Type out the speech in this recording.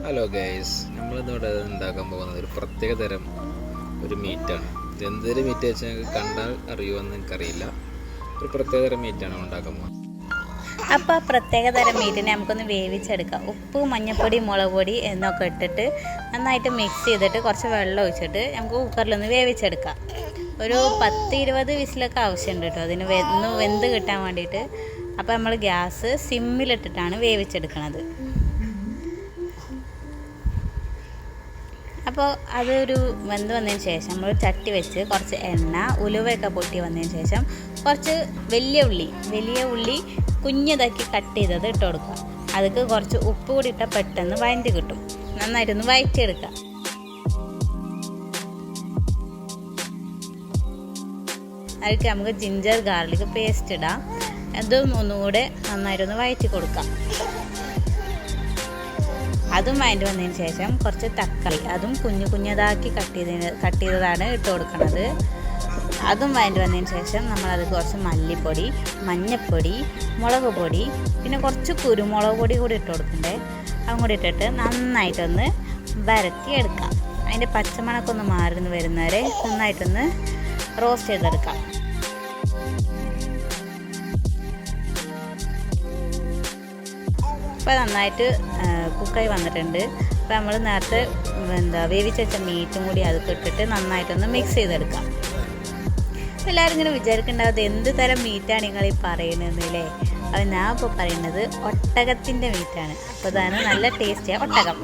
Hello guys, നമ്മളിന്നിവിടെ ഉണ്ടാക്കാൻ പോകുന്നത് ഒരു പ്രത്യേക തരം ഒരു മീറ്റാണ്. ഇത് എന്തൊരു മീറ്റ് വെച്ചാൽ ഞങ്ങൾക്ക് കണ്ടാൽ അറിയുമെന്ന് എനിക്കറിയില്ല. ഒരു പ്രത്യേക തരം മീറ്റാണ് ഉണ്ടാക്കാൻ പോകുന്നത്. അപ്പോൾ ആ പ്രത്യേക തരം മീറ്റിനെ നമുക്കൊന്ന് വേവിച്ചെടുക്കാം. ഉപ്പ്, മഞ്ഞൾപ്പൊടി, മുളക് പൊടി എന്നൊക്കെ ഇട്ടിട്ട് നന്നായിട്ട് മിക്സ് ചെയ്തിട്ട് കുറച്ച് വെള്ളം ഒഴിച്ചിട്ട് നമുക്ക് കുക്കറിലൊന്ന് വേവിച്ചെടുക്കാം. ഒരു 10-20 വിസിലൊക്കെ ആവശ്യമുണ്ട് കേട്ടോ അതിന് വെന്ത് കിട്ടാൻ വേണ്ടിയിട്ട്. അപ്പോൾ നമ്മൾ ഗ്യാസ് സിമ്മിലിട്ടിട്ടാണ് വേവിച്ചെടുക്കുന്നത്. അപ്പോൾ അതൊരു വെന്ത് വന്നതിന് ശേഷം നമ്മൾ ചട്ടി വെച്ച് കുറച്ച് എണ്ണ, ഉലുവയൊക്കെ പൊട്ടി വന്നതിന് ശേഷം കുറച്ച് വലിയ ഉള്ളി കുഞ്ഞതാക്കി കട്ട് ചെയ്തത് ഇട്ട് കൊടുക്കുക. അതിക്ക് കുറച്ച് ഉപ്പ് കൂടി ഇട്ടാൽ പെട്ടെന്ന് വഴറ്റി കിട്ടും. നന്നായിട്ടൊന്ന് വഴറ്റിയെടുക്കുക. അതിലേക്ക് നമുക്ക് ജിഞ്ചർ ഗാർലിക് പേസ്റ്റ് ഇടാം. അതും ഒന്നുകൂടെ നന്നായിട്ടൊന്ന് വഴറ്റി കൊടുക്കാം. അതും വഴറ്റി വന്നതിന് ശേഷം കുറച്ച് തക്കാളി, അതും കുഞ്ഞതാക്കി കട്ട് ചെയ്തതാണ് ഇട്ട് കൊടുക്കുന്നത്. അതും വഴറ്റി വന്നതിന് ശേഷം നമ്മളത് കുറച്ച് മല്ലിപ്പൊടി, മഞ്ഞൾപ്പൊടി, മുളക് പൊടി, പിന്നെ കുറച്ച് കുരുമുളക് പൊടി കൂടി ഇട്ട് കൊടുക്കണ്ടേ. അതും കൂടി ഇട്ടിട്ട് നന്നായിട്ടൊന്ന് വരത്തിയെടുക്കാം. അതിൻ്റെ പച്ചമണമൊക്കെ ഒന്ന് മാറി വരുന്നവരെ നന്നായിട്ടൊന്ന് റോസ്റ്റ് ചെയ്തെടുക്കാം. ഇപ്പോൾ നന്നായിട്ട് കുക്കായി വന്നിട്ടുണ്ട്. അപ്പോൾ നമ്മൾ നേരത്തെ വേവിച്ച് വെച്ച മീറ്റും കൂടി അതൊക്കെ ഇട്ടിട്ട് നന്നായിട്ടൊന്ന് മിക്സ് ചെയ്തെടുക്കാം. എല്ലാവരും ഇങ്ങനെ വിചാരിക്കേണ്ടത് എന്ത് തരം മീറ്റാണ് നിങ്ങൾ ഈ പറയുന്നതെന്നല്ലേ. അപ്പോൾ ഞാൻ ഇപ്പോൾ പറയുന്നത് ഒട്ടകത്തിൻ്റെ മീറ്റാണ്. അപ്പോൾ അതാണ് നല്ല ടേസ്റ്റിയാണ് ഒട്ടകം.